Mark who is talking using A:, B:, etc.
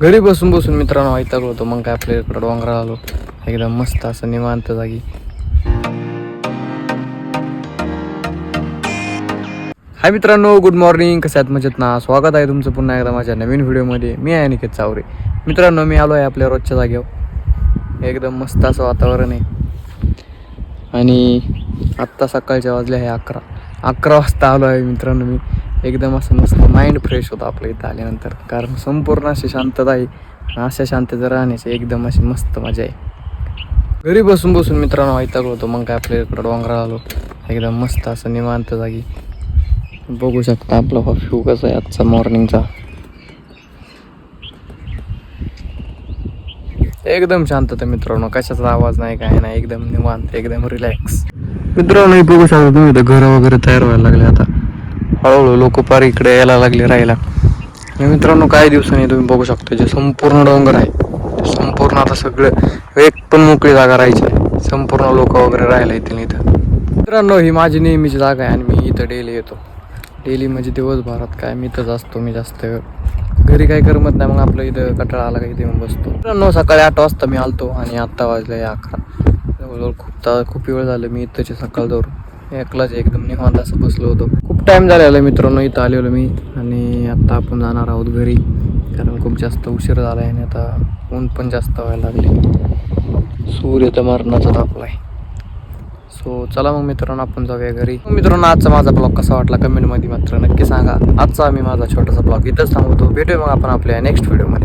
A: घरी बसून बसून मित्रांनो वैतागलो होतो. मग काय आपल्या इकडं डोंगराला आलो, एकदम मस्त असं निवांत जागी. हाय मित्रांनो, गुड मॉर्निंग. कसे आहेत? मजेत ना? स्वागत आहे तुमचं पुन्हा एकदा माझ्या नवीन व्हिडिओमध्ये. मी आहे निकेत चावरे. मित्रांनो, मी आलो आहे आपल्या रोजच्या जागेवर. एकदम मस्त असं वातावरण आहे आणि आत्ता सकाळच्या वाजले आहे 11 वाजता आलो आहे मित्रांनो. मी एकदम असं मस्त माइंड फ्रेश होतं आपल्या इथं आल्यानंतर, कारण संपूर्ण अशी शांतता आहे. अशा शांतता राहण्याची एकदम अशी मस्त मजा आहे. घरी बसून बसून मित्रांनो वैतागलो होतो. मग काय आपल्या इकडं डोंगराला आलो, एकदम मस्त असं निवांत जागी. बघू शकता आपला व्ह्यू कसा आहे आजचा मॉर्निंगचा. एकदम शांतता मित्रांनो, कशाचा आवाज नाही, काय नाही, एकदम निवांत, एकदम रिलॅक्स. मित्रांनो बघू शकता तुम्ही, इथं घरं वगैरे तयार व्हायला लागले. आता हळूहळू लोक पार इकडे यायला लागले राहायला. आणि मित्रांनो काही दिवसांनी तुम्ही बघू शकता जे संपूर्ण डोंगर आहे, संपूर्ण आता सगळं एक पण मोकळी जागा राहायची आहे. संपूर्ण लोक वगैरे राहायला येतील इथं. मित्रांनो ही माझी नेहमीची जागा आहे आणि मी इथं डेली येतो. डेली म्हणजे दिवसभरात काय मी इथंच असतो. मी जास्त घरी काही करमत नाही, मग आपलं इथं कटाळा आला का इथे येऊन बसतो. मित्रांनो सकाळी 8 वाजता मी आलतो आणि आत्ता वाजले 11. जवळजवळ खूप वेळ झालं मी इथंचे सकाळ धरून एकलाच एकदम निवांत असं बसलो होतो. खूप टाईम झालेला मित्रांनो इथं आलेलो मी. आणि आत्ता आपण जाणार आहोत घरी, कारण खूप जास्त उशीर झाला आहे आणि आता ऊन पण जास्त व्हायला लागले. सूर्य तर मरणाचा तापला आहे. सो चला मग मित्रांनो आपण जाऊया घरी. मित्रांनो आजचा माझा ब्लॉग कसा वाटला कमेंटमध्ये मात्र नक्की सांगा. आजचा मी माझा छोटासा ब्लॉग इथंच थांबवतो. भेटूया मग आपण आपल्या नेक्स्ट व्हिडिओमध्ये.